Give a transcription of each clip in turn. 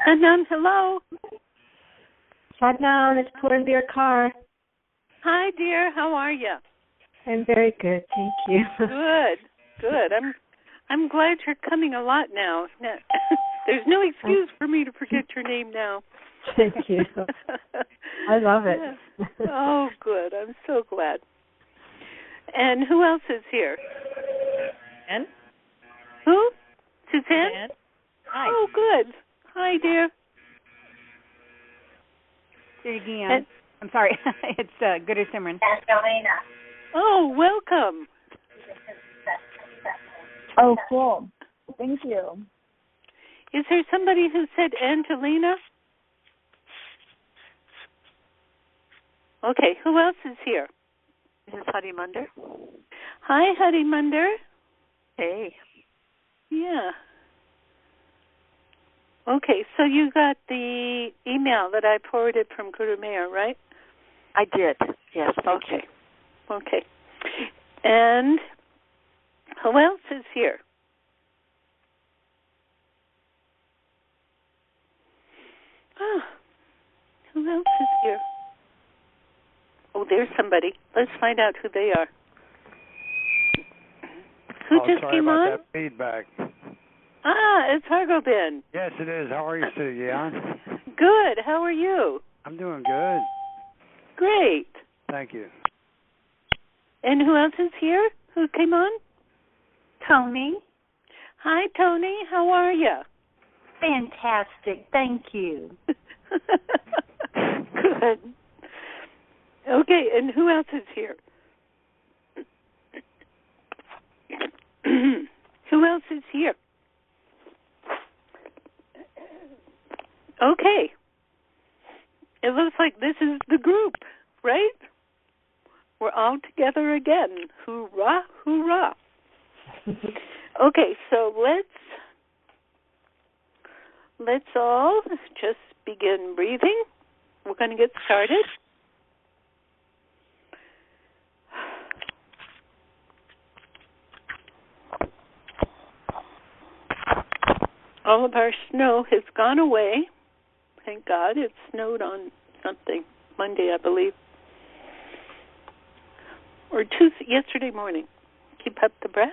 Anand, hello. Adnan, it's Poor Dear Car. Hi, dear. How are you? I'm very good, thank you. Good. I'm glad you're coming a lot now. There's no excuse for me to forget your name now. Thank you. I love it. Oh, good. I'm so glad. And who else is here? Suzanne? Who? Suzanne? Hi. Oh, good. Hi, dear. Siri Gian. I'm sorry. It's Guru Simran. Oh, welcome. Oh, cool. Thank you. Is there somebody who said Angelina? Okay, who else is here? This is Hadi Munder. Hi, Hadi Munder. Hey. Yeah. Okay, so you got the email that I forwarded from Guru Mayor, right? I did, yes. Okay. Okay. And who else is here? Oh, who else is here? Oh, there's somebody. Let's find out who they are. Who just sorry came about on? That feedback. It's Hargo Ben. Yes, it is. How are you, Siri Gian? Good. How are you? I'm doing good. Great. Thank you. And who else is here? Who came on? Tony. Hi, Tony. How are you? Fantastic. Thank you. Good. Okay, and who else is here? Who else is here? Okay. It looks like this is the group, right? We're all together again. Hoorah, hoorah. Okay, so let's all just begin breathing. We're going to get started. All of our snow has gone away. Thank God. It snowed on something Monday, I believe. Or yesterday morning. Keep up the breath.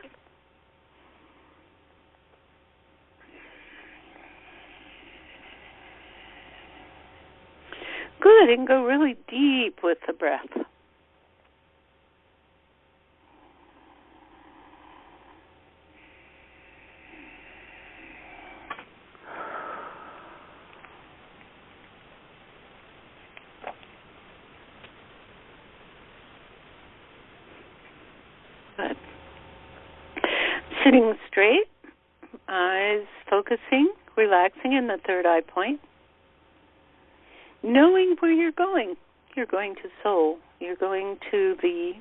Good, and go really deep with the breath. Good. Sitting straight, eyes focusing, relaxing in the third eye point. Knowing where you're going. You're going to Soul. You're going to the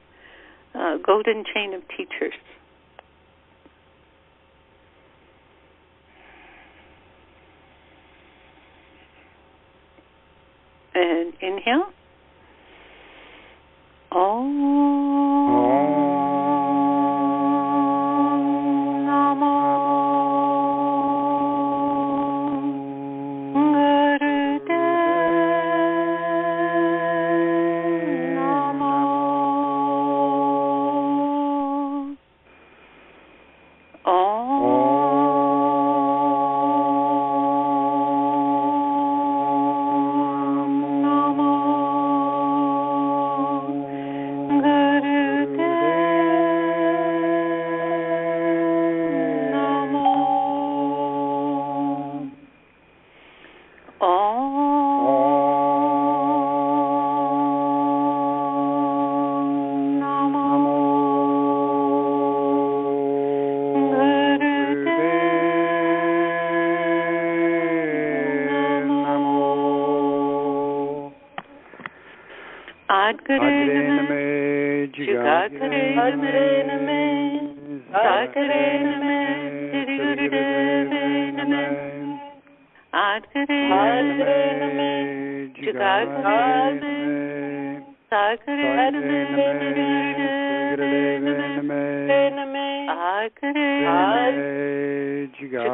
golden chain of teachers. And inhale.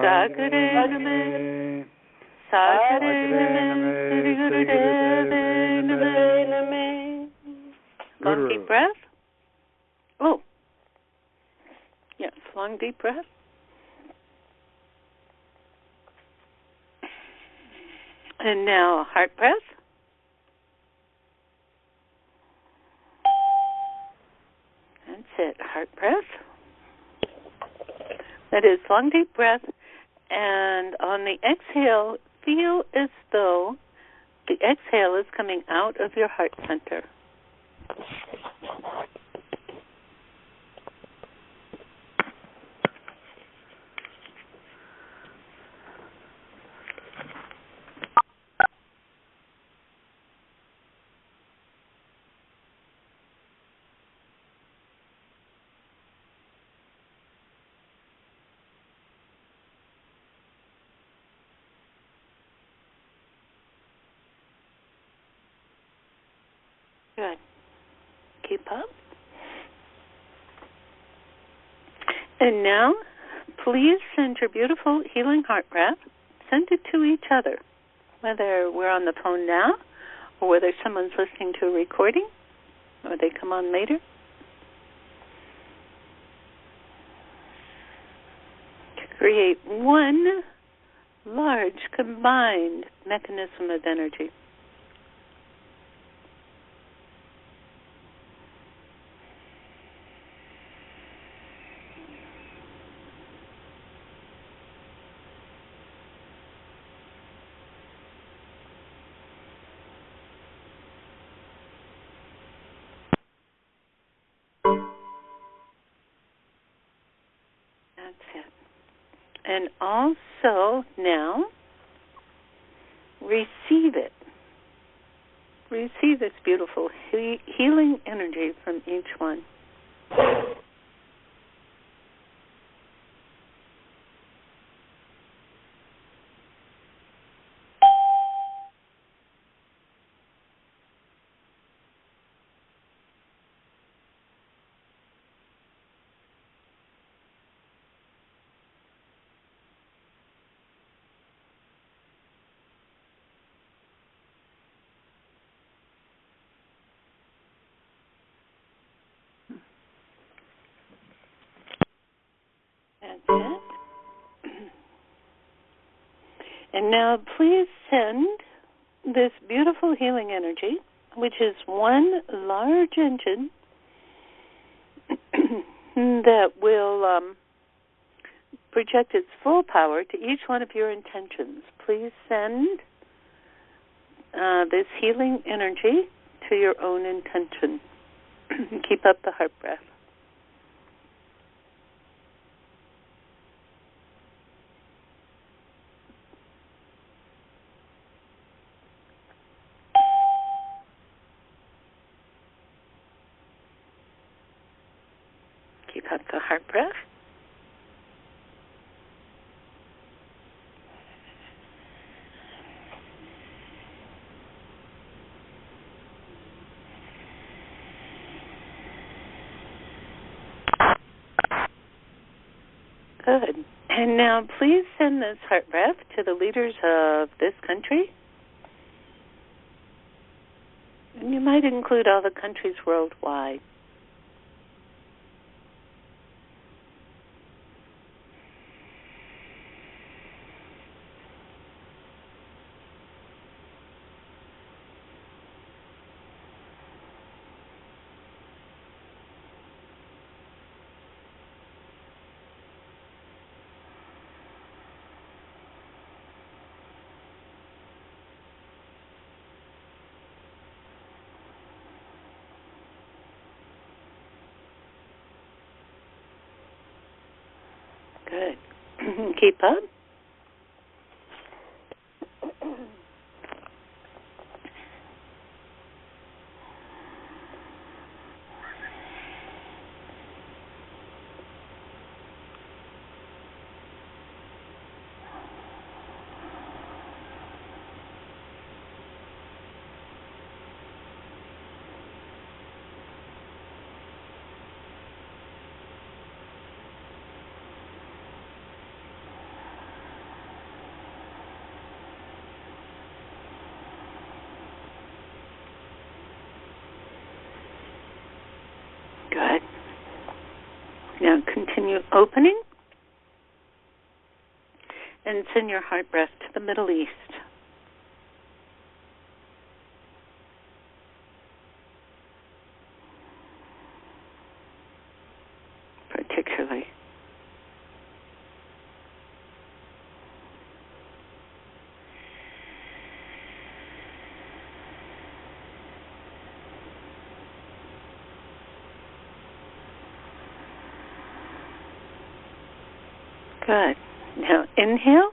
Sakare Name. Sakare Name. Long deep breath. Oh. Yes, long deep breath. And now heart breath. That's it, heart breath. That is long deep breath. And on the exhale, feel as though the exhale is coming out of your heart center. Good. Keep up. And now, please send your beautiful healing heart breath, send it to each other, whether we're on the phone now or whether someone's listening to a recording or they come on later. To create one large combined mechanism of energy. That's it. And also now, receive it. Receive this beautiful healing energy from each one. That's it. And now please send this beautiful healing energy, which is one large engine that will project its full power to each one of your intentions. Please send this healing energy to your own intention. Keep up the heart breath. Keep up the heart breath. Good. And now please send this heart breath to the leaders of this country. And you might include all the countries worldwide. Good. Keep up. Good. Now continue opening and send your heart breath to the Middle East. Particularly. Good. Now inhale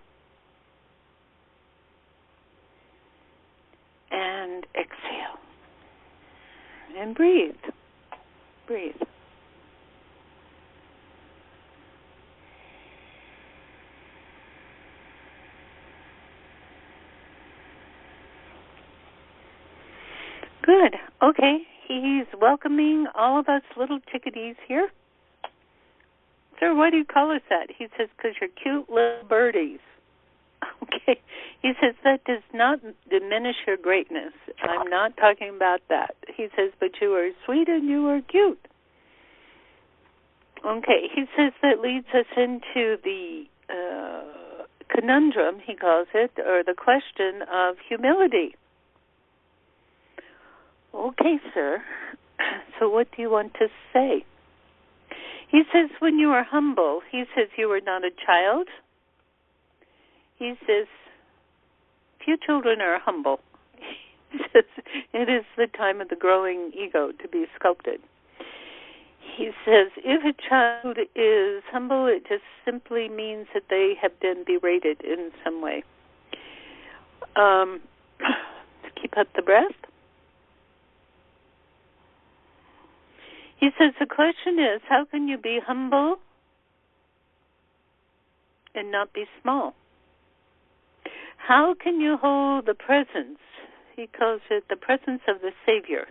and exhale. And breathe. Breathe. Good. Okay. He's welcoming all of us little chickadees here. Sir, why do you call us that? He says, because you're cute little birdies. Okay. He says, that does not diminish your greatness. I'm not talking about that. He says, but you are sweet and you are cute. Okay. He says that leads us into the conundrum, he calls it, or the question of humility. Okay, sir. So what do you want to say? He says, when you are humble, he says you are not a child. He says, few children are humble. He says, it is the time of the growing ego to be sculpted. He says, if a child is humble, it just simply means that they have been berated in some way. Keep up the breath. He says, the question is, how can you be humble and not be small? How can you hold the presence? He calls it the presence of the Savior.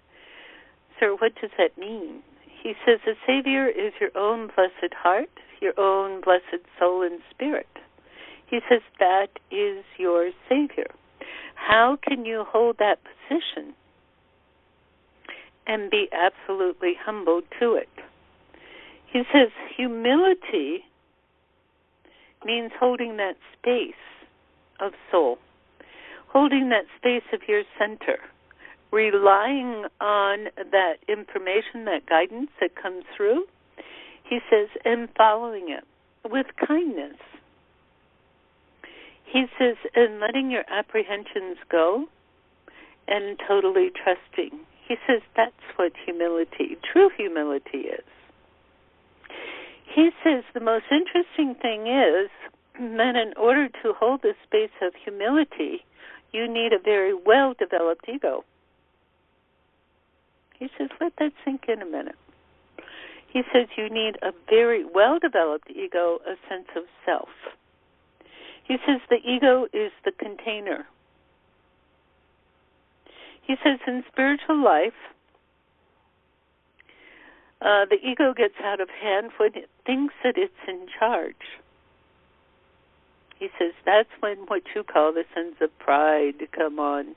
Sir, what does that mean? He says the Savior is your own blessed heart, your own blessed soul and spirit. He says that is your Savior. How can you hold that position and be absolutely humble to it? He says humility means holding that space of soul, holding that space of your center, relying on that information, that guidance that comes through. He says, and following it with kindness. He says, and letting your apprehensions go and totally trusting. He says that's what humility, true humility is. He says the most interesting thing is that in order to hold the space of humility, you need a very well-developed ego. He says, let that sink in a minute. He says you need a very well-developed ego, a sense of self. He says the ego is the container. He says in spiritual life, the ego gets out of hand when it thinks that it's in charge. He says that's when what you call the sense of pride come on.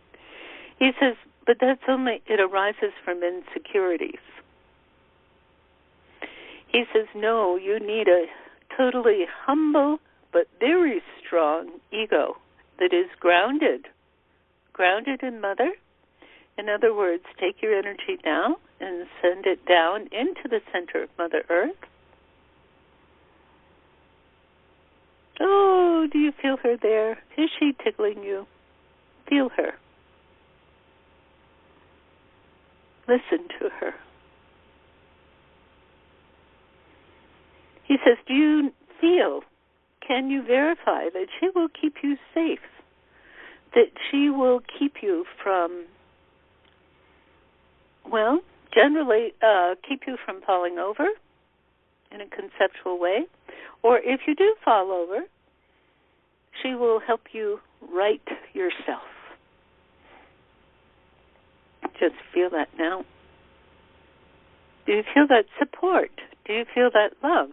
He says, but that's only, it arises from insecurities. He says, no, you need a totally humble but very strong ego that is grounded in Mother. In other words, take your energy now and send it down into the center of Mother Earth. Oh, do you feel her there? Is she tickling you? Feel her. Listen to her. He says, do you feel, can you verify that she will keep you safe? That she will keep you from, well, generally keep you from falling over in a conceptual way. Or if you do fall over, she will help you right yourself. Just feel that now. Do you feel that support? Do you feel that love?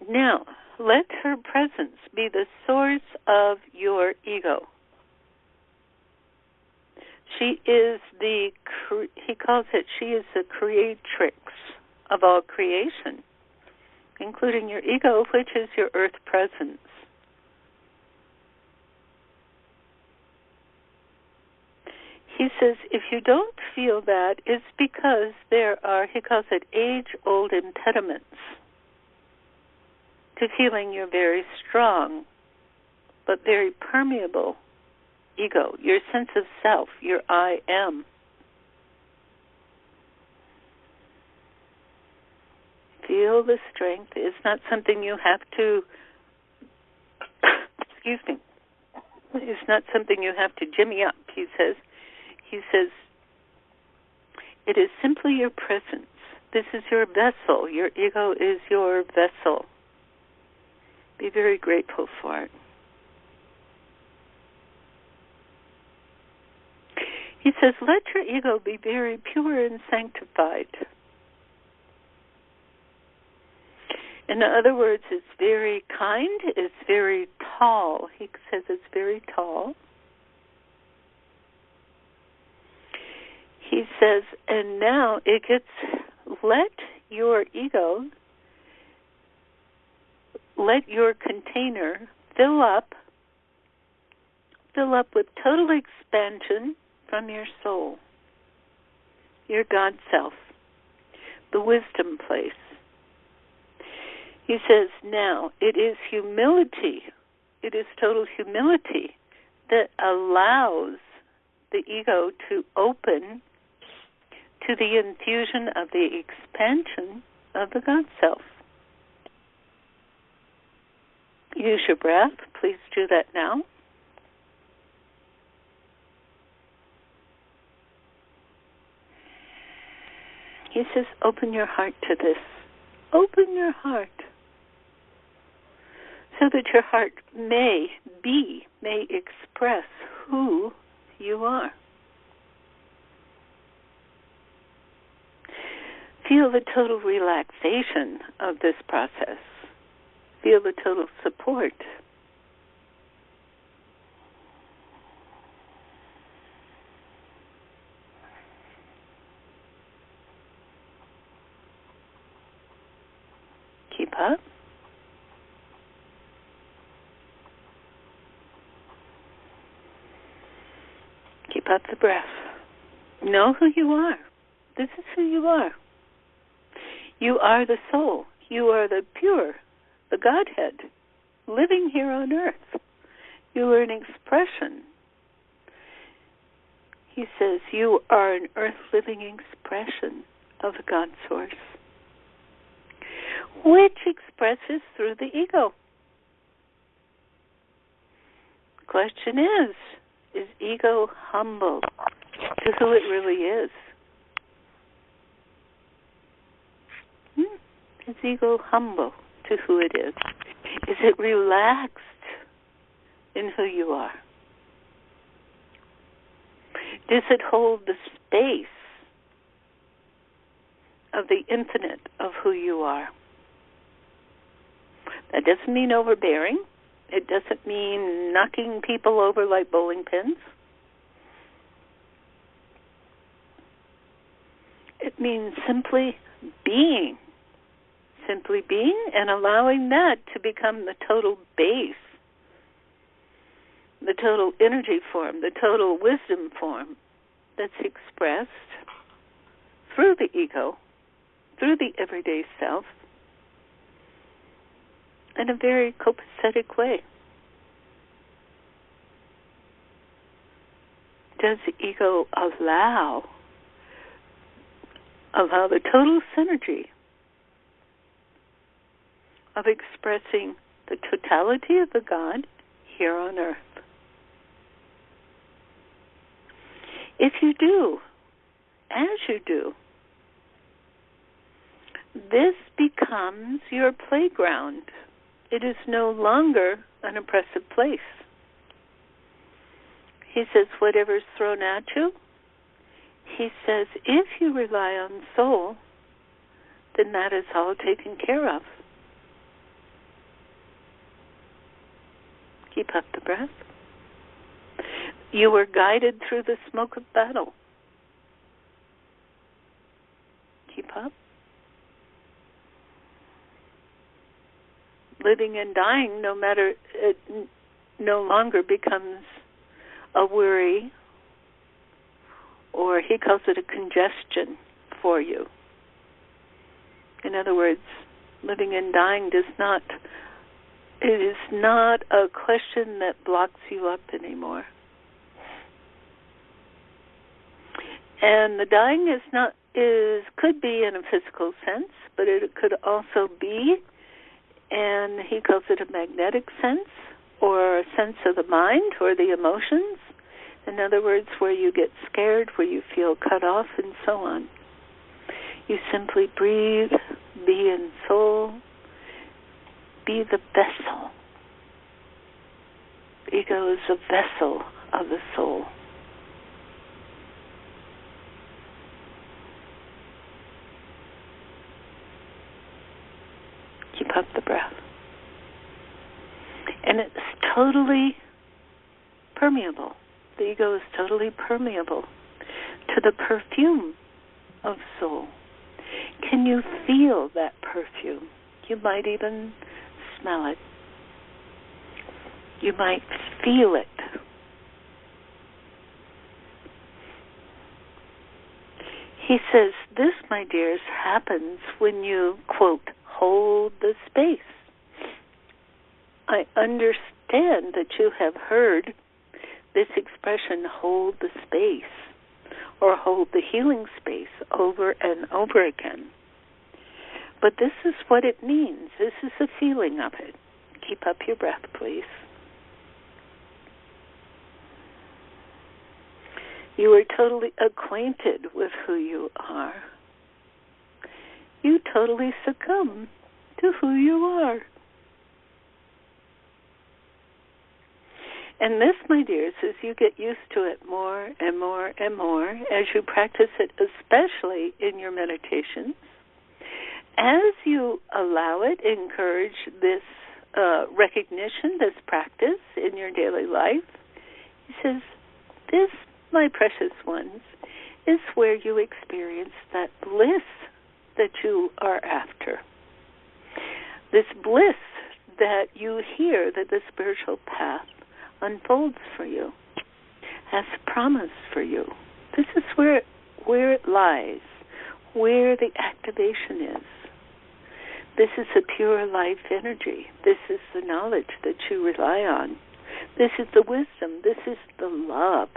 Now, let her presence be the source of your ego. She is he calls it, she is the creatrix of all creation, including your ego, which is your earth presence. He says if you don't feel that, it's because there are, he calls it, age-old impediments to feeling your very strong but very permeable ego, your sense of self, your I am. Feel the strength. It's not something you have to, excuse me, it's not something you have to jimmy up, he says. He says, it is simply your presence. This is your vessel. Your ego is your vessel. Be very grateful for it. He says, let your ego be very pure and sanctified. In other words, it's very kind, it's very tall. He says it's very tall. He says, and now it gets, let your ego, let your container fill up with total expansion from your soul, your God self, the wisdom place. He says, now, it is humility, it is total humility that allows the ego to open to the infusion of the expansion of the God self. Use your breath. Please do that now. He says, open your heart to this. Open your heart so that your heart may express who you are. Feel the total relaxation of this process. Feel the total support. Keep up. Keep up the breath. Know who you are. This is who you are. You are the soul. You are the pure, the Godhead, living here on earth. You are an expression. He says you are an earth-living expression of the God Source, which expresses through the ego. The question is ego humble to who it really is? Is ego humble to who it is? Is it relaxed in who you are? Does it hold the space of the infinite of who you are? That doesn't mean overbearing. It doesn't mean knocking people over like bowling pins. It means simply being and allowing that to become the total base, the total energy form, the total wisdom form that's expressed through the ego, through the everyday self, in a very copacetic way. Does the ego allow the total synergy of expressing the totality of the God here on earth? If you do, as you do, this becomes your playground. It is no longer an oppressive place. He says, whatever's thrown at you, he says, if you rely on soul, then that is all taken care of. Keep up the breath. You were guided through the smoke of battle. Keep up. Living and dying, no matter, it no longer becomes a worry, or he calls it a congestion for you. In other words, living and dying it is not a question that blocks you up anymore. And the dying could be in a physical sense, but it could also be, and he calls it a magnetic sense, or a sense of the mind or the emotions. In other words, where you get scared, where you feel cut off, and so on. You simply breathe, be in soul, be the vessel. Ego is a vessel of the soul. Keep up the breath. And it's totally permeable. The ego is totally permeable to the perfume of soul. Can you feel that perfume? You might even smell it. You might feel it. He says, this, my dears, happens when you, quote, hold the space. I understand that you have heard this expression, hold the space, or hold the healing space, over and over again. But this is what it means. This is the feeling of it. Keep up your breath, please. You are totally acquainted with who you are. You totally succumb to who you are. And this, my dears, is you get used to it more and more and more as you practice it, especially in your meditations. As you allow it, encourage this recognition, this practice in your daily life, he says, this, my precious ones, is where you experience that bliss that you are after. This bliss that you hear that the spiritual path unfolds for you, has promised for you. This is where it lies, where the activation is. This is the pure life energy. This is the knowledge that you rely on. This is the wisdom. This is the love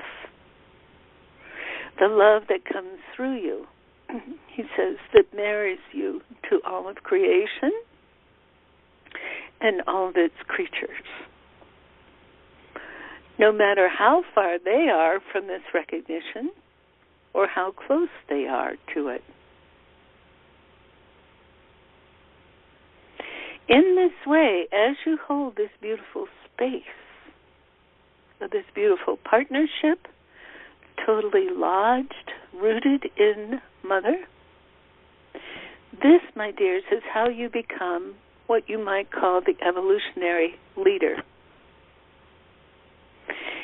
that comes through you. He says that marries you to all of creation and all of its creatures. No matter how far they are from this recognition or how close they are to it. In this way, as you hold this beautiful space, this beautiful partnership, totally lodged, rooted in Mother, this, my dears, is how you become what you might call the evolutionary leader.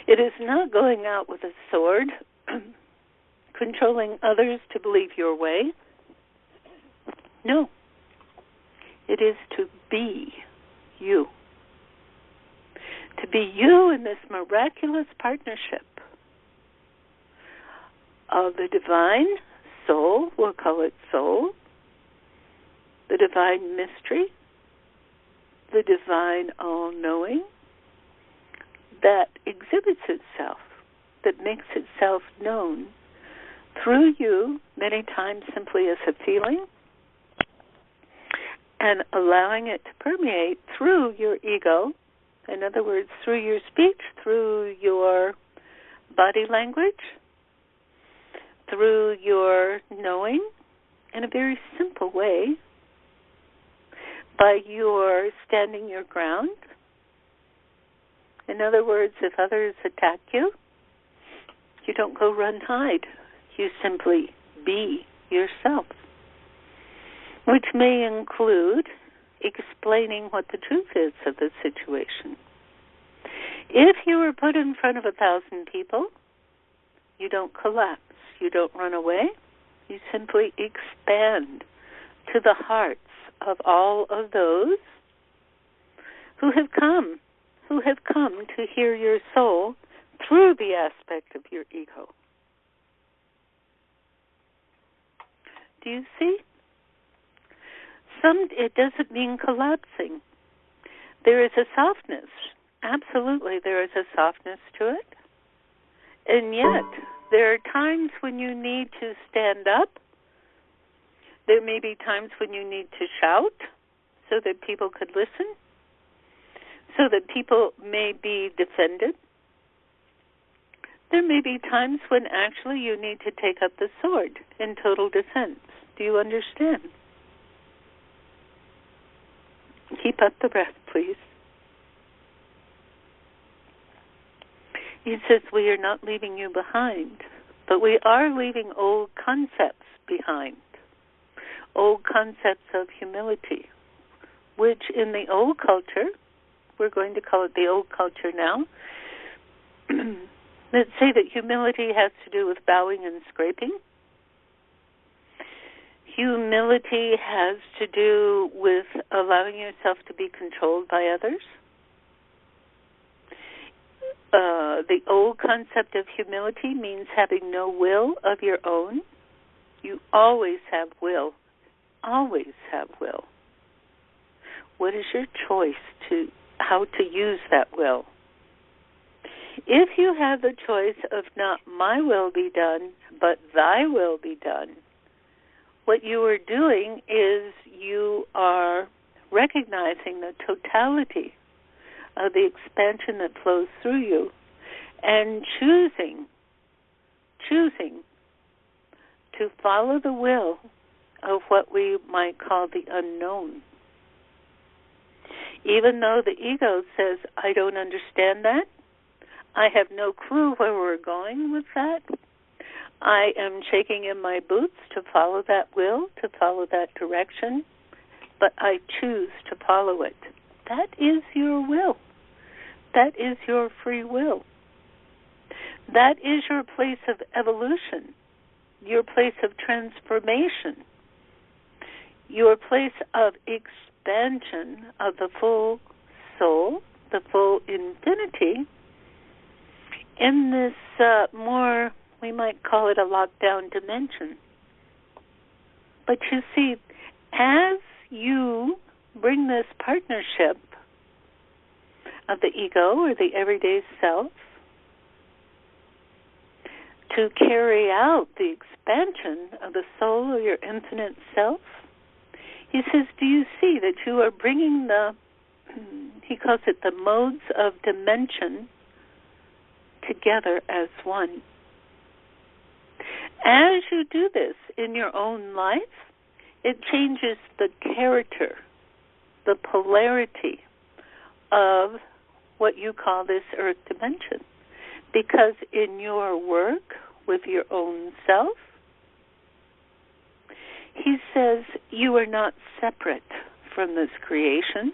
It is not going out with a sword, controlling others to believe your way. No. It is to be you. To be you in this miraculous partnership of the divine soul, we'll call it soul, the divine mystery, the divine all-knowing, that exhibits itself, that makes itself known through you, many times simply as a feeling, and allowing it to permeate through your ego, in other words, through your speech, through your body language, through your knowing, in a very simple way, by your standing your ground. In other words, if others attack you, you don't go run hide. You simply be yourself, which may include explaining what the truth is of the situation. If you were put in front of 1,000 people, you don't collapse. You don't run away. You simply expand to the hearts of all of those who have come to hear your soul through the aspect of your ego. Do you see? It doesn't mean collapsing. There is a softness. Absolutely, there is a softness to it. And yet, there are times when you need to stand up. There may be times when you need to shout so that people could listen, so that people may be defended. There may be times when actually you need to take up the sword in total defense. Do you understand? Keep up the breath, please. He says, we are not leaving you behind, but we are leaving old concepts behind, old concepts of humility, which in the old culture, we're going to call it the old culture now, that say that humility has to do with bowing and scraping. Humility has to do with allowing yourself to be controlled by others. The old concept of humility means having no will of your own. You always have will. Always have will. What is your choice to how to use that will? If you have the choice of not my will be done, but thy will be done, what you are doing is you are recognizing the totality of the expansion that flows through you and choosing to follow the will of what we might call the unknown. Even though the ego says, I don't understand that, I have no clue where we're going with that, I am shaking in my boots to follow that will, to follow that direction, but I choose to follow it. That is your will. That is your free will. That is your place of evolution, your place of transformation, your place of expansion of the full soul, the full infinity, in this more, we might call it a lockdown dimension. But you see, as you bring this partnership of the ego or the everyday self to carry out the expansion of the soul or your infinite self, he says, do you see that you are bringing he calls it the modes of dimension together as one. As you do this in your own life, it changes the character, the polarity of what you call this earth dimension. Because in your work with your own self, he says you are not separate from this creation,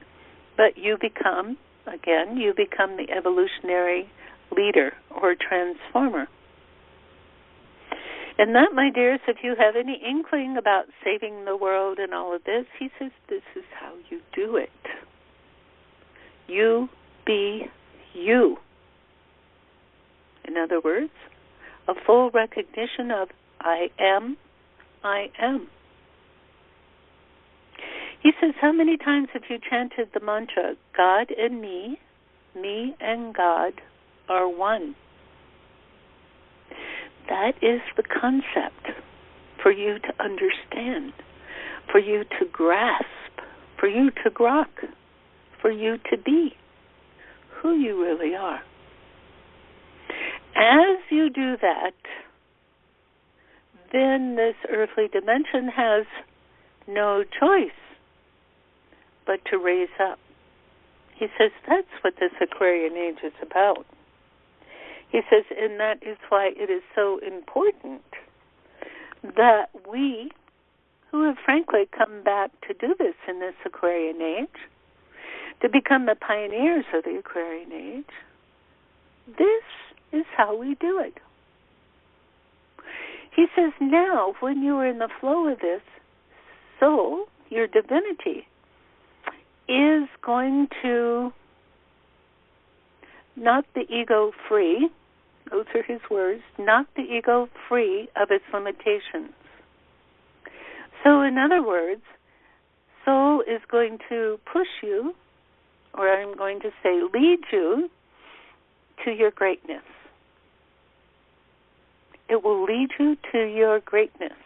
but you become the evolutionary leader or transformer. And that, my dears, if you have any inkling about saving the world and all of this, he says this is how you do it. You be you. In other words, a full recognition of I am, I am. He says, how many times have you chanted the mantra, God and me and God are one? That is the concept for you to understand, for you to grasp, for you to grok, for you to be who you really are. As you do that, then this earthly dimension has no choice but to raise up. He says that's what this Aquarian age is about. He says, and that is why it is so important that we, who have frankly come back to do this in this Aquarian age, to become the pioneers of the Aquarian age, This is how we do it. He says, now, when you are in the flow of this, soul, your divinity, is going to knock the ego free. Those are his words. Knock the ego free of its limitations. So, in other words, soul is going to push you, or I'm going to say lead you, to your greatness. It will lead you to your greatness.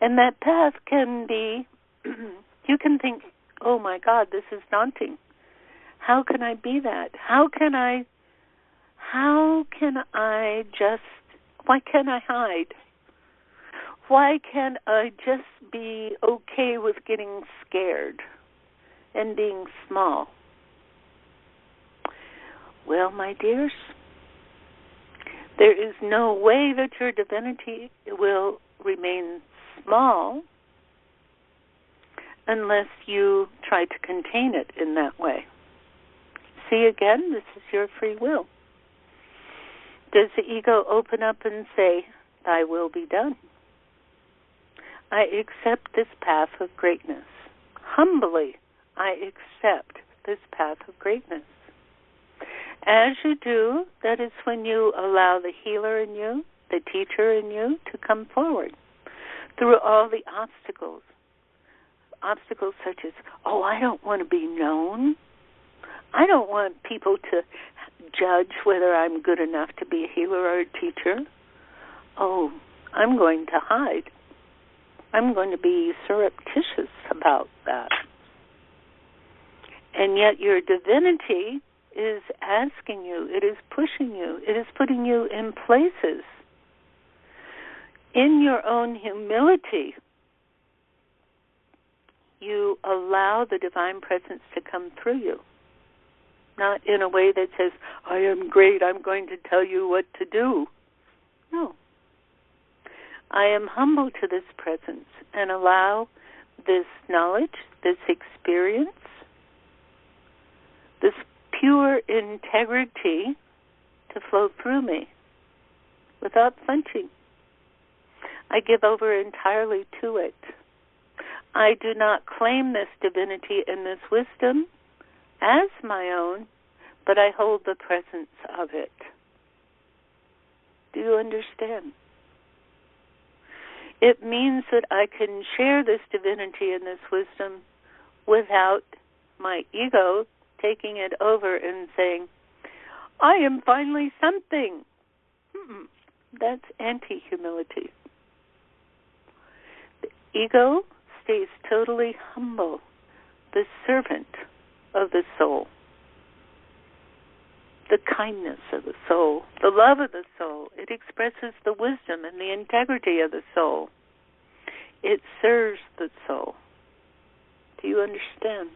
And that path can be, you can think, oh my God, this is daunting. How can I be that? Why can't I hide? Why can't I just be okay with getting scared and being small? Well, my dears, there is no way that your divinity will remain small unless you try to contain it in that way. See, again, this is your free will. Does the ego open up and say, thy will be done? I accept this path of greatness. Humbly, I accept this path of greatness. As you do, that is when you allow the healer in you, the teacher in you, to come forward through all the obstacles. Obstacles such as, oh, I don't want to be known. I don't want people to judge whether I'm good enough to be a healer or a teacher. Oh, I'm going to hide. I'm going to be surreptitious about that. And yet your divinity is asking you, it is pushing you, it is putting you in places. In your own humility, you allow the divine presence to come through you. Not in a way that says, I am great, I'm going to tell you what to do. No. I am humble to this presence and allow this knowledge, this experience, this pure integrity to flow through me without flinching. I give over entirely to it. I do not claim this divinity and this wisdom as my own, but I hold the presence of it. Do you understand? It means that I can share this divinity and this wisdom without my ego taking it over and saying, I am finally something. That's anti-humility. The ego stays totally humble, the servant of the soul, the kindness of the soul, the love of the soul. It expresses the wisdom and the integrity of the soul. It serves the soul. Do you understand?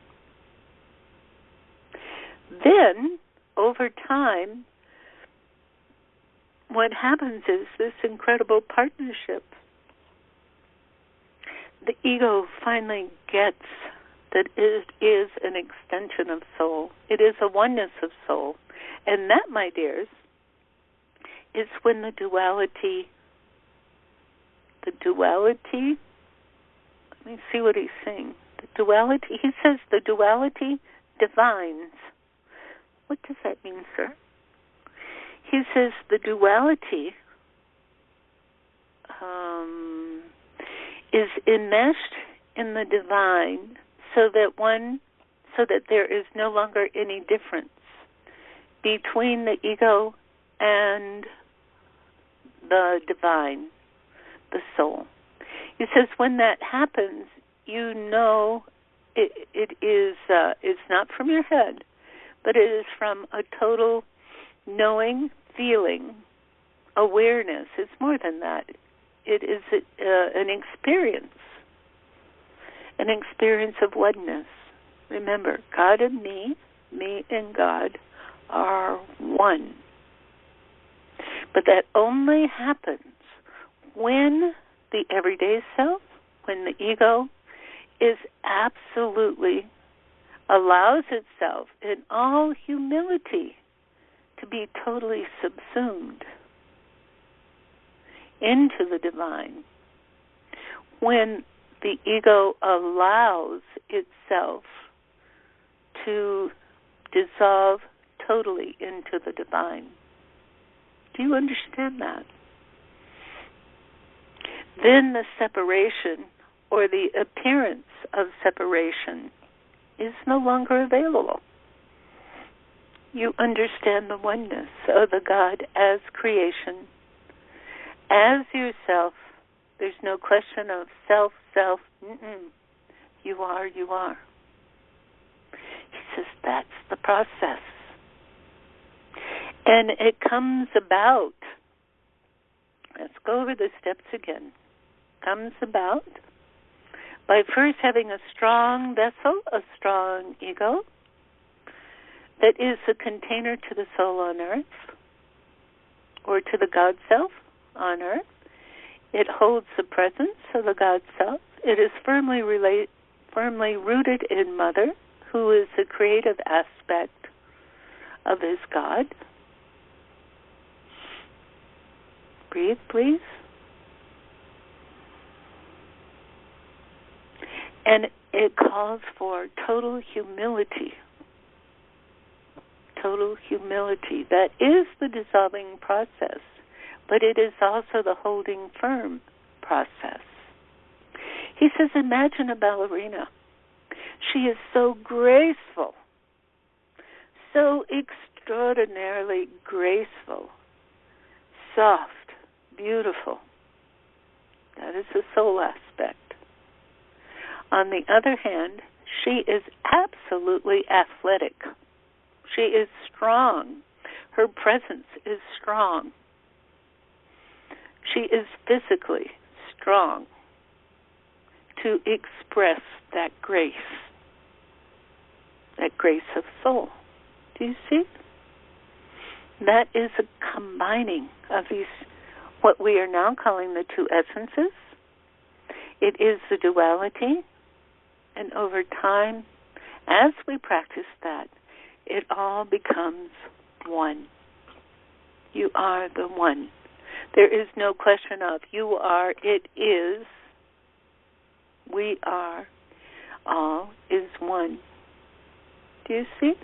Then, over time, what happens is this incredible partnership. The ego finally gets that it is an extension of soul. It is a oneness of soul. And that, my dears, is when the duality, let me see what he's saying. He says the duality divines. What does that mean, sir? He says the duality is enmeshed in the divine so that there is no longer any difference between the ego and the divine, the soul. He says when that happens, you know it's not from your head, but it is from a total knowing, feeling, awareness. It's more than that. It is an experience of oneness. Remember, God and me and God are one. But that only happens when the everyday self, when the ego is absolutely allows itself in all humility to be totally subsumed into the divine when the ego allows itself to dissolve totally into the divine. Do you understand that? Then the separation or the appearance of separation is no longer available. You understand the oneness of the God as creation, as yourself. There's no question of self. You are, you are. He says that's the process. And it comes about, let's go over the steps again, comes about by first having a strong vessel, a strong ego, that is the container to the soul on earth, or to the God self on earth. It holds the presence of the God self. It is firmly rooted in Mother, who is the creative aspect of his God. Breathe, please. And it calls for total humility. Total humility. That is the dissolving process, but it is also the holding firm process. He says, imagine a ballerina. She is so graceful, so extraordinarily graceful, soft, beautiful. That is the soul aspect. On the other hand, she is absolutely athletic. She is strong. Her presence is strong. She is physically strong to express that grace of soul. Do you see? That is a combining of these, what we are now calling the two essences. It is the duality, and over time, as we practice that, it all becomes one. You are the one. There is no question of you are, it is, we are, all is one. Do you see?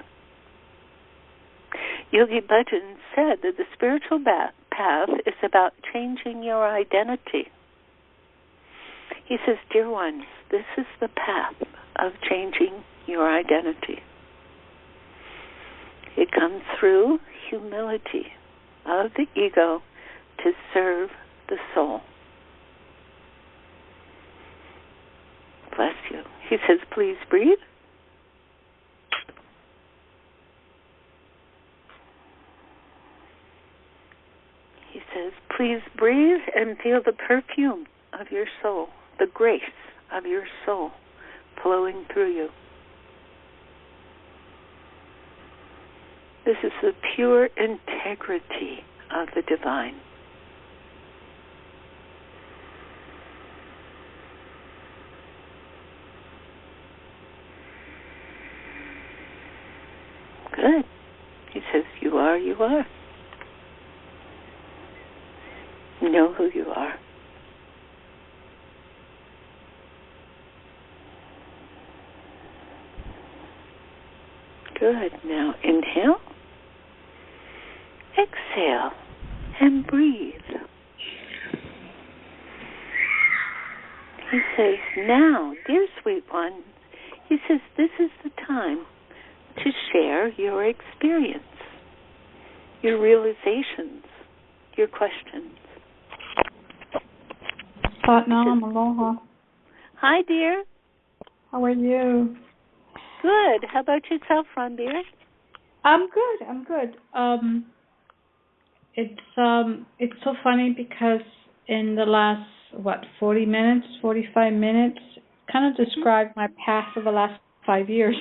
Yogi Bhajan said that the spiritual path is about changing your identity. He says, dear ones, this is the path of changing your identity. It comes through humility of the ego to serve the soul. Bless you. He says, please breathe. He says, please breathe and feel the perfume of your soul, the grace of your soul flowing through you. This is the pure integrity of the divine. Good. He says, you are, you are. Know who you are. Good. Now inhale. Exhale. And breathe. He says, now, dear sweet one, he says, this is the time to share your experience, your realizations, your questions. Satnam, aloha. Hi, dear. How are you? Good. How about yourself, Ron, dear? I'm good. It's so funny because in the last 45 minutes, kind of described my past of the last 5 years.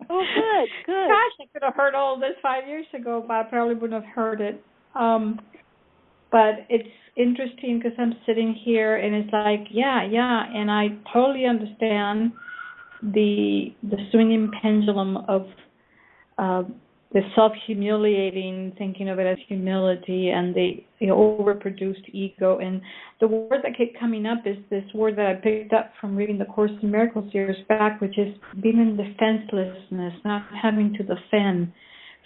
Oh, good. Gosh, I could have heard all this 5 years ago, but I probably wouldn't have heard it. But it's interesting because I'm sitting here and it's like, yeah, and I totally understand the swinging pendulum of the self-humiliating, thinking of it as humility, and the overproduced ego. And the word that kept coming up is this word that I picked up from reading the Course in Miracles years back, which is being in defenselessness, not having to defend,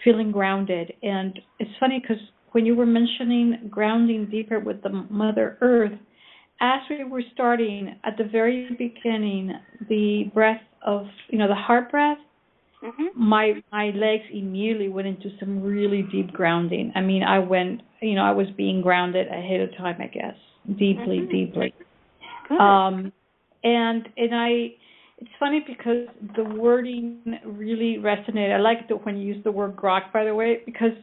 feeling grounded. And it's funny because when you were mentioning grounding deeper with the Mother Earth, as we were starting at the very beginning, the breath of, the heart breath, my legs immediately went into some really deep grounding. I mean, I went, I was being grounded ahead of time, I guess, deeply. Good. And it's funny because the wording really resonated. I like it when you use the word grok, by the way, because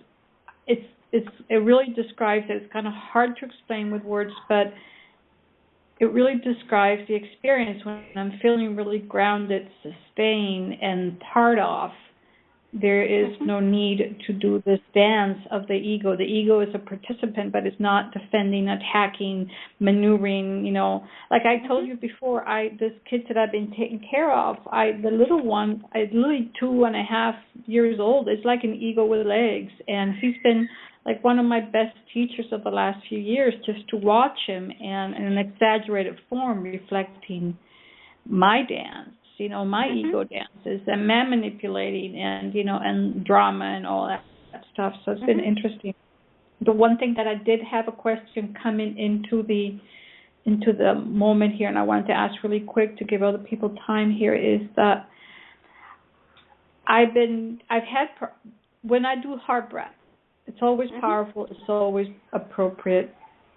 it really describes it. It's kind of hard to explain with words, but it really describes the experience when I'm feeling really grounded, sustained, and part of. There is no need to do this dance of the ego. The ego is a participant, but it's not defending, attacking, maneuvering. Like I told you before, this kid that I've been taking care of, the little one, literally 2.5 years old, is like an ego with legs, and he's been like one of my best teachers of the last few years, just to watch him and in an exaggerated form reflecting my dance, my ego dances and man manipulating and, and drama and all that stuff. So it's been interesting. The one thing that I did have a question coming into the moment here, and I wanted to ask really quick to give other people time here, is that when I do heart breath, it's always powerful, it's always appropriate,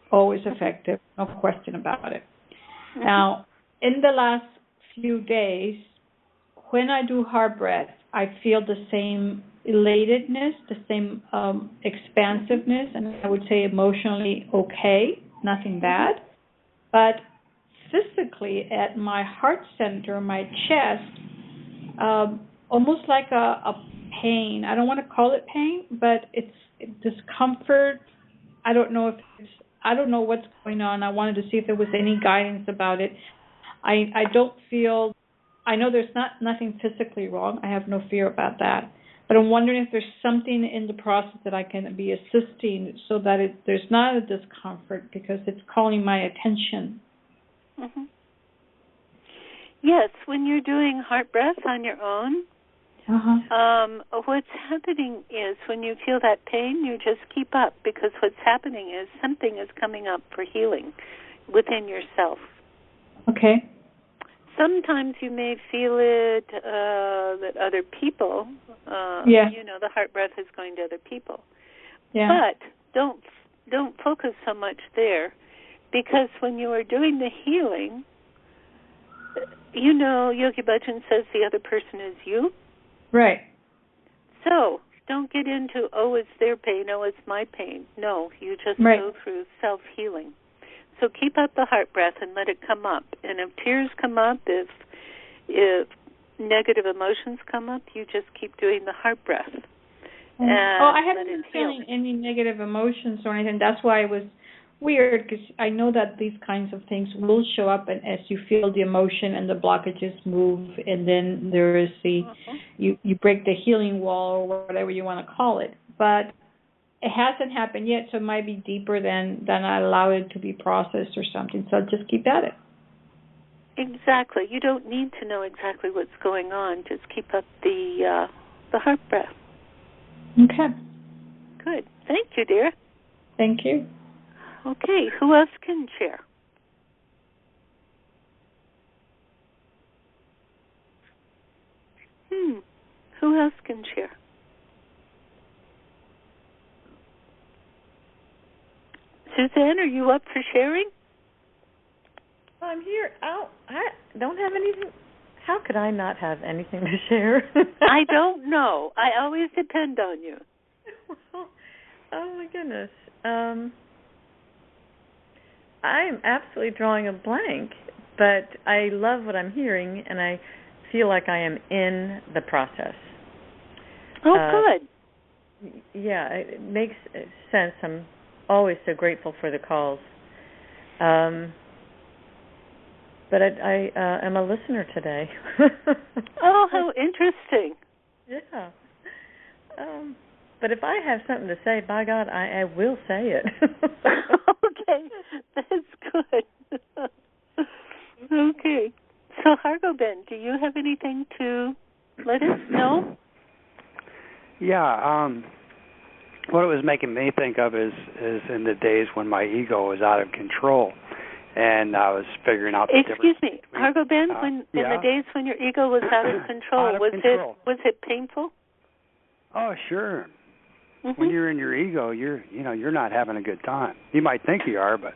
always effective, no question about it. Now, in the last few days, when I do heart breath, I feel the same elatedness, the same expansiveness, and I would say emotionally okay, nothing bad. But physically, at my heart center, my chest, almost like a pain. I don't want to call it pain, but it's discomfort. I don't know what's going on. I wanted to see if there was any guidance about it. I don't feel, I know there's nothing physically wrong. I have no fear about that. But I'm wondering if there's something in the process that I can be assisting so that there's not a discomfort because it's calling my attention. Yes, when you're doing heart breath on your own, what's happening is when you feel that pain, you just keep up, because what's happening is something is coming up for healing within yourself. Okay. Sometimes you may feel it that other people, the heart breath is going to other people. Yeah. But don't focus so much there, because when you are doing the healing, Yogi Bhajan says the other person is you. Right. So don't get into, it's their pain, it's my pain. No, you just go through self-healing. So keep up the heart breath and let it come up. And if tears come up, if negative emotions come up, you just keep doing the heart breath. I haven't been feeling any negative emotions or anything. That's why it was weird, because I know that these kinds of things will show up and as you feel the emotion and the blockages move, and then there is you break the healing wall or whatever you want to call it. But it hasn't happened yet, so it might be deeper than I allow it to be processed or something. So just keep at it. Exactly. You don't need to know exactly what's going on. Just keep up the heart breath. Okay. Good. Thank you, dear. Thank you. Okay. Who else can share? Who else can share? Suzanne, are you up for sharing? I'm here. I don't have anything. How could I not have anything to share? I don't know. I always depend on you. Well, oh, my goodness. I'm absolutely drawing a blank, but I love what I'm hearing, and I feel like I am in the process. Oh, good. Yeah, it makes sense. I'm always so grateful for the calls. But I am a listener today. Oh, how interesting. Yeah. But if I have something to say, by God, I will say it. Okay, that's good. Okay. So, Hargoben, do you have anything to let us know? Yeah, what it was making me think of is in the days when my ego was out of control, and I was figuring out the Excuse difference. Me, Hargoben, in the days when your ego was out of control, was it painful? Oh, sure. Mm-hmm. When you're in your ego, you're not having a good time. You might think you are, but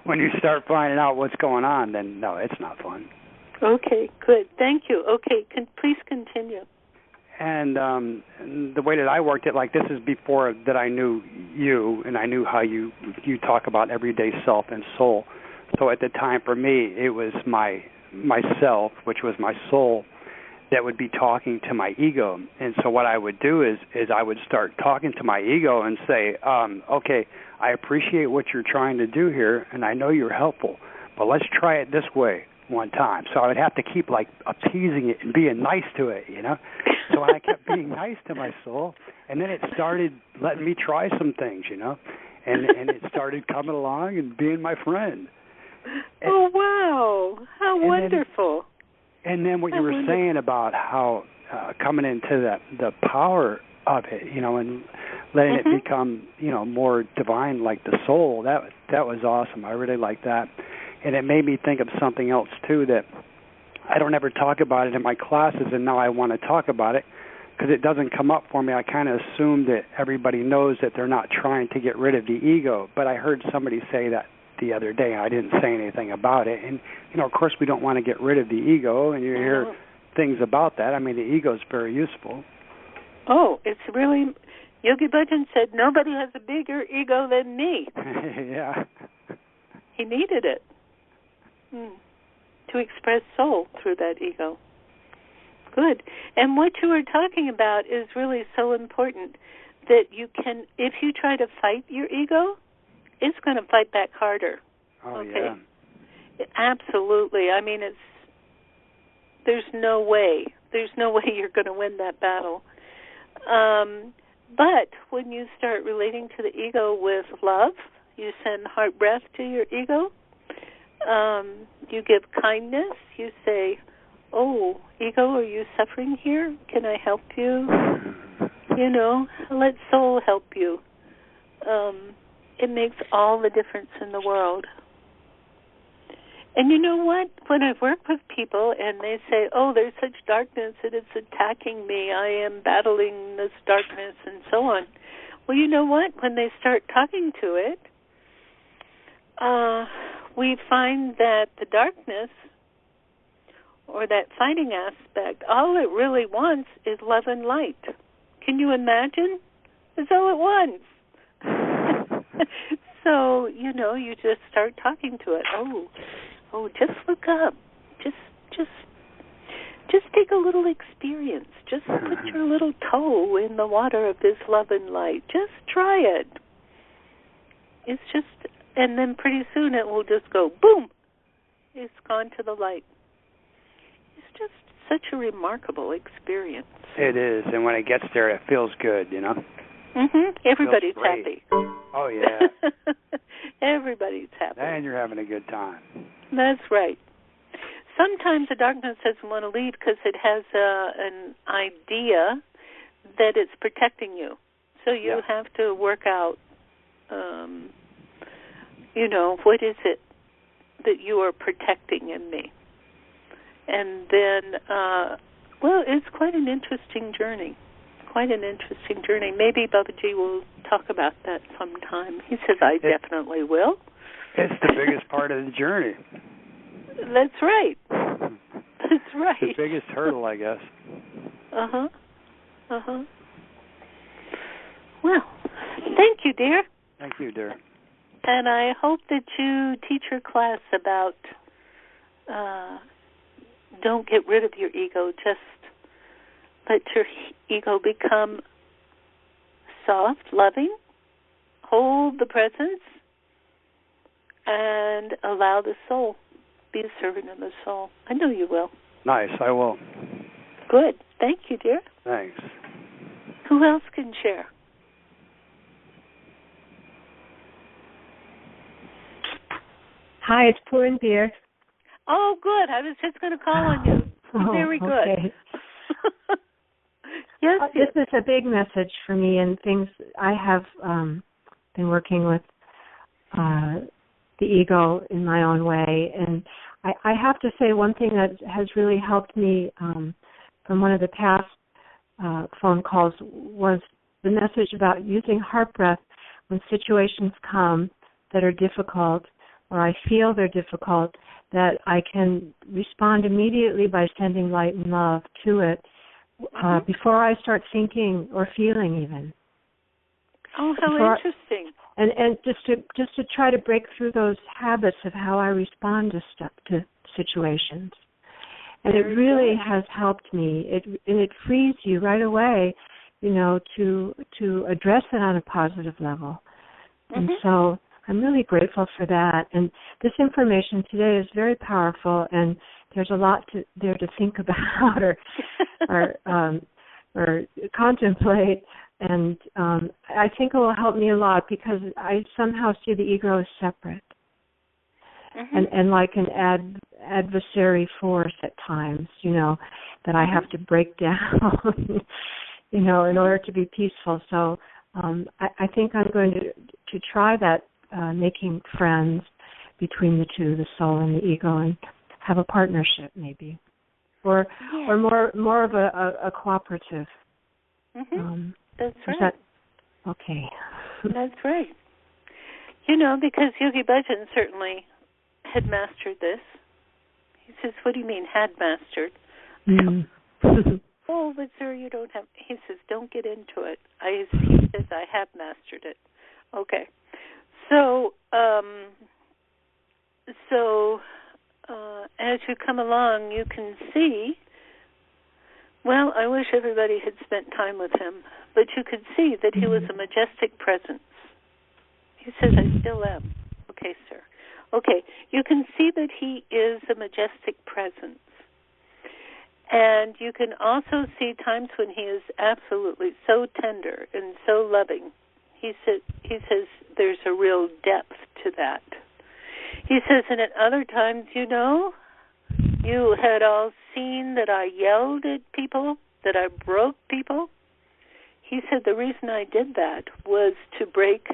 when you start finding out what's going on, then no, it's not fun. Okay, good. Thank you. Okay, please continue. And the way that I worked it, like this is before that I knew you, and I knew how you talk about everyday self and soul. So at the time, for me, it was myself, which was my soul, that would be talking to my ego. And so what I would do is I would start talking to my ego and say, okay, I appreciate what you're trying to do here, and I know you're helpful, but let's try it this way one time. So I would have to keep like appeasing it and being nice to it, you know. So I kept being nice to my soul, and then it started letting me try some things, you know, and it started coming along and being my friend. Oh, wow. How wonderful. And then what you were saying about how coming into the power of it, you know, and letting it become, you know, more divine like the soul, that was awesome. I really liked that. And it made me think of something else, too, that I don't ever talk about it in my classes, and now I want to talk about it because it doesn't come up for me. I kind of assume that everybody knows that they're not trying to get rid of the ego, but I heard somebody say that the other day. I didn't say anything about it. And, you know, of course, we don't want to get rid of the ego, and you hear things about that. I mean, the ego is very useful. Oh, it's really... Yogi Bhajan said, nobody has a bigger ego than me. Yeah. He needed it to express soul through that ego. Good. And what you were talking about is really so important, that you can, if you try to fight your ego, it's going to fight back harder. Oh, okay? Yeah. Absolutely. I mean, there's no way you're going to win that battle. But when you start relating to the ego with love, you send heart breath to your ego, you give kindness, you say, oh, ego, are you suffering here? Can I help you? You know, let soul help you. It makes all the difference in the world. And you know what? When I work with people and they say, oh, there's such darkness that it's attacking me, I am battling this darkness and so on. Well, you know what? When they start talking to it, we find that the darkness or that fighting aspect, all it really wants is love and light. Can you imagine? That's all it wants. So, you know, you just start talking to it. Oh, just look up. Just take a little experience. Just put your little toe in the water of this love and light. Just try it. It's just, and then pretty soon it will just go, boom, it's gone to the light. It's just such a remarkable experience. It is, and when it gets there, it feels good, you know? Everybody's happy. Oh, yeah. Everybody's happy. And you're having a good time. That's right. Sometimes the darkness doesn't want to leave because it has an idea that it's protecting you. So you have to work out, you know, what is it that you are protecting in me? And then, well, it's quite an interesting journey. Maybe Babaji will talk about that sometime. He says, I definitely will. It's the biggest part of the journey. That's right. That's right. The biggest hurdle, I guess. Well, thank you, dear. Thank you, dear. And I hope that you teach your class about don't get rid of your ego, just let your ego become soft, loving, hold the presence, and allow the soul. Be a servant of the soul. I know you will. Nice, I will. Good. Thank you, dear. Thanks. Who else can share? Hi, it's Purin Beer. Oh, good. I was just going to call on you. Very good. Okay. Yes. This is a big message for me, and things I have been working with the ego in my own way. And I have to say one thing that has really helped me from one of the past phone calls was the message about using heart breath when situations come that are difficult or I feel they're difficult, that I can respond immediately by sending light and love to it before I start thinking or feeling even. Oh, how interesting. And just to try to break through those habits of how I respond to situations. And it really has helped me. It frees you right away, to address it on a positive level. And so I'm really grateful for that. And this information today is very powerful, and there's a lot there to think about or contemplate. And I think it will help me a lot because I somehow see the ego as separate and like an adversary force at times, that I have to break down, in order to be peaceful. So I think I'm going to try that, making friends between the two, the soul and the ego, and have a partnership maybe, or more of a cooperative. That's right. Okay. That's right. Because Yogi Bhajan certainly had mastered this. He says, "What do you mean had mastered?" Oh, but sir, you don't have. He says, "Don't get into it." He says, "I have mastered it." Okay. So as you come along, you can see. Well, I wish everybody had spent time with him, but you could see that he was a majestic presence. He says, "I still am." Okay, sir. Okay, you can see that he is a majestic presence. And you can also see times when he is absolutely so tender and so loving. He says there's a real depth to that. He says, and at other times, you had all seen that I yelled at people, that I broke people. He said the reason I did that was to break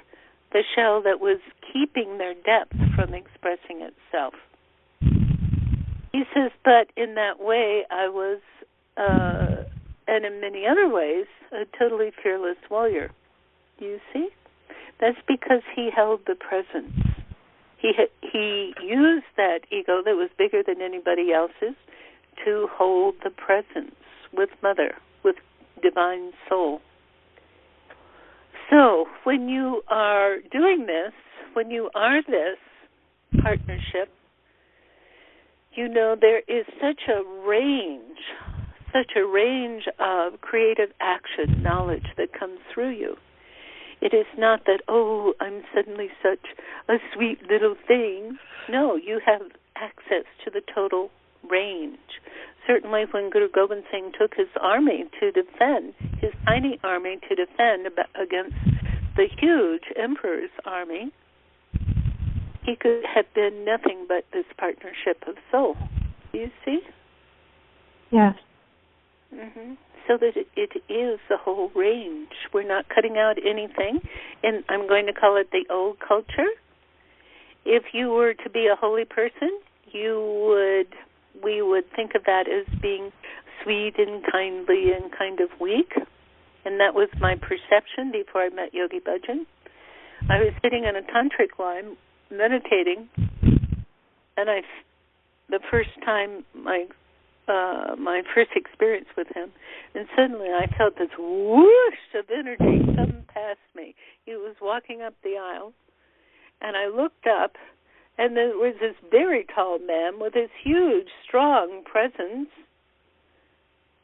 the shell that was keeping their depth from expressing itself. He says, but in that way I was, and in many other ways, a totally fearless warrior. You see? That's because he held the presence. He used that ego that was bigger than anybody else's to hold the presence with Mother, with Divine Soul. So when you are doing this, when you are this partnership, there is such a range of creative action, knowledge that comes through you. It is not that, oh, I'm suddenly such a sweet little thing. No, you have access to the total range. Certainly when Guru Gobind Singh took his army to defend, his tiny army to defend against the huge emperor's army, he could have been nothing but this partnership of soul. Do you see? Yes. So that it is the whole range. We're not cutting out anything, and I'm going to call it the old culture. If you were to be a holy person, we would think of that as being sweet and kindly and kind of weak, and that was my perception before I met Yogi Bhajan. I was sitting in a tantric line meditating, and the first time my first experience with him, and suddenly I felt this whoosh of energy come past me. He was walking up the aisle, and I looked up, and there was this very tall man with this huge, strong presence,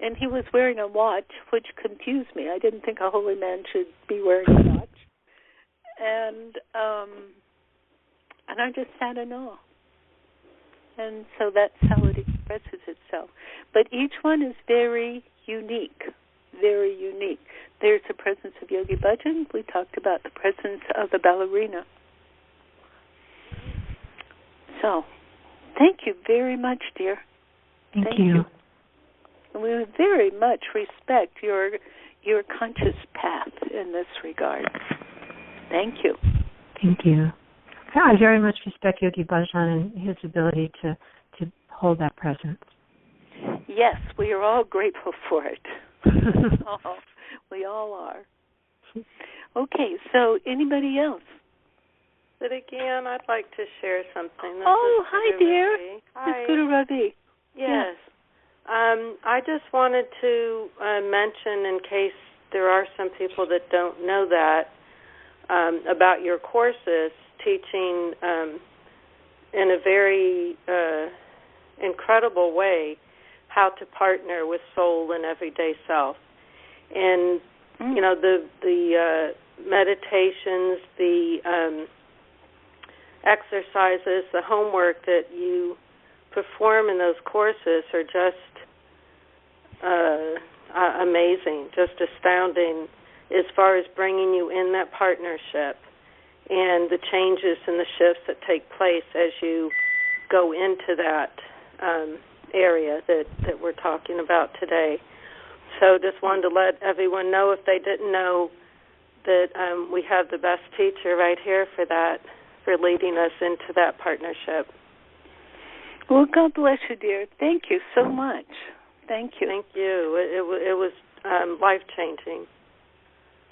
and he was wearing a watch, which confused me. I didn't think a holy man should be wearing a watch. And I just sat in awe. And so that's how it expresses itself. But each one is very unique, very unique. There's the presence of Yogi Bhajan. We talked about the presence of the ballerina. So, thank you very much, dear. Thank you. And we very much respect your conscious path in this regard. Thank you. Thank you. I very much respect Yogi Bhajan and his ability to hold that presence. Yes, we are all grateful for it. We all are. Okay, so anybody else? But again, I'd like to share something. Hi, dear. Hi. It's Guru Ravi. Yes. I just wanted to mention, in case there are some people that don't know that, about your courses, teaching in a very incredible way how to partner with soul and everyday self. And, you know, the meditations, the exercises, the homework that you perform in those courses are just amazing, just astounding as far as bringing you in that partnership and the changes and the shifts that take place as you go into that area that we're talking about today. So just wanted to let everyone know, if they didn't know, that we have the best teacher right here for that, for leading us into that partnership. Well, God bless you, dear. Thank you so much. Thank you. Thank you. It was life-changing.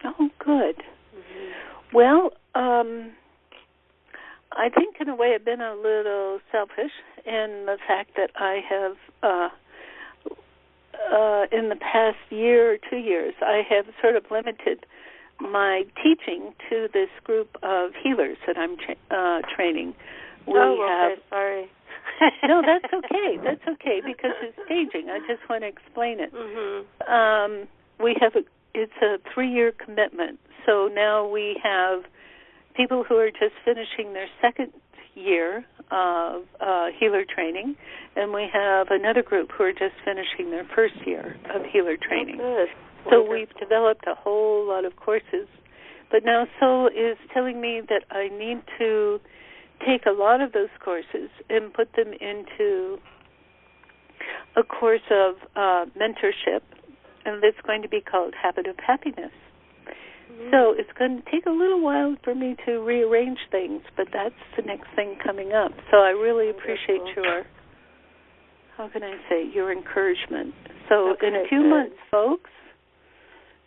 Oh, good. Mm-hmm. Well, I think in a way I've been a little selfish in the fact that I have, in the past year or 2 years, I have sort of limited my teaching to this group of healers that I'm training. Sorry. No, that's okay. That's okay, because it's staging. I just want to explain it. Mm-hmm. It's a 3-year commitment. So now we have people who are just finishing their second year of healer training, and we have another group who are just finishing their first year of healer training. Oh, good. So we've developed a whole lot of courses. But now Soul is telling me that I need to take a lot of those courses and put them into a course of mentorship, and it's going to be called Habit of Happiness. Mm-hmm. So it's going to take a little while for me to rearrange things, but that's the next thing coming up. So I really appreciate your, your encouragement. So in a few months, folks,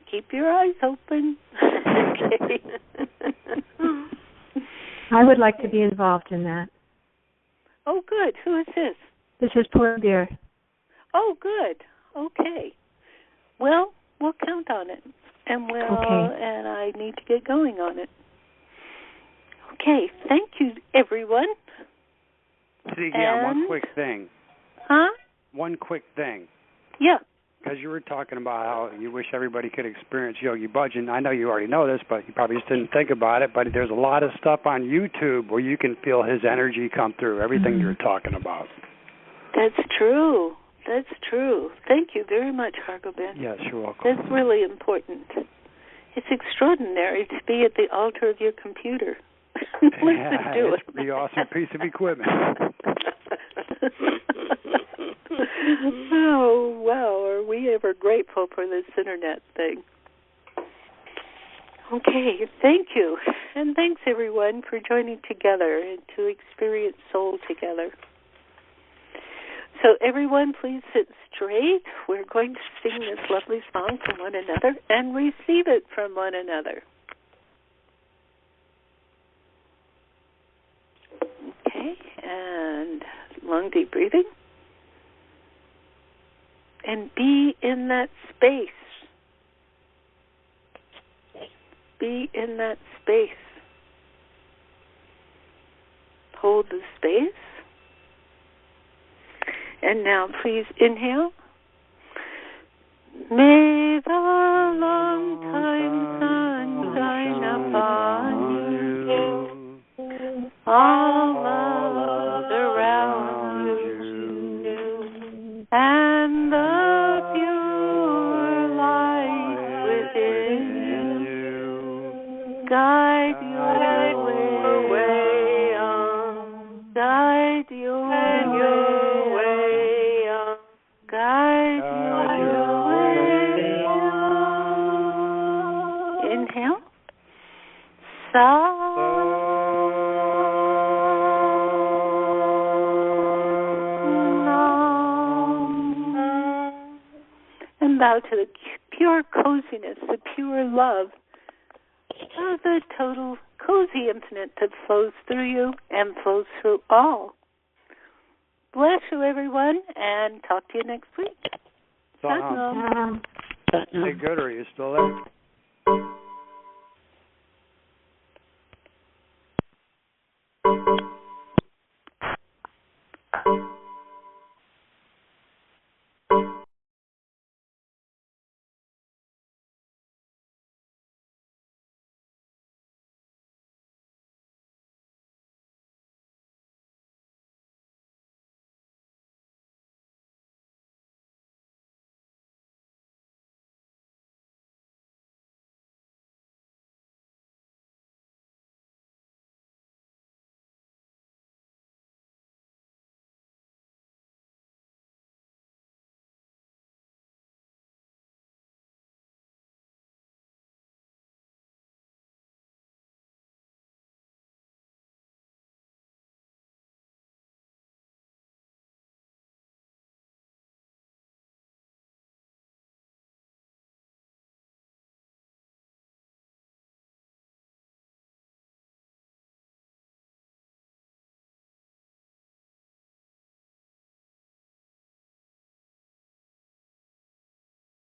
keep your eyes open. Okay. I would like to be involved in that. Oh, good. Who is this? This is Poor Dear. Oh, good. Okay. Well, we'll count on it, and and I need to get going on it. Okay. Thank you, everyone. Siri Gian, one quick thing. Huh? One quick thing. Yeah. Because you were talking about how you wish everybody could experience Yogi Bhajan. I know you already know this, but you probably just didn't think about it. But there's a lot of stuff on YouTube where you can feel his energy come through, everything you're talking about. That's true. That's true. Thank you very much, Hargoben. Yes, you're welcome. That's really important. It's extraordinary to be at the altar of your computer. Listen to it's a pretty awesome piece of equipment. Oh, wow, are we ever grateful for this internet thing. Okay, thank you. And thanks, everyone, for joining together and to experience soul together. So, everyone, please sit straight. We're going to sing this lovely song from one another and receive it from one another. Okay, and long, deep breathing. And be in that space. Be in that space. Hold the space. And now please inhale. May the long time sun shine upon you. All love around you. And the pure light bow to the pure coziness, the pure love of the total cozy infinite that flows through you and flows through all. Bless you, everyone, and talk to you next week. Hey, Good, are you still there?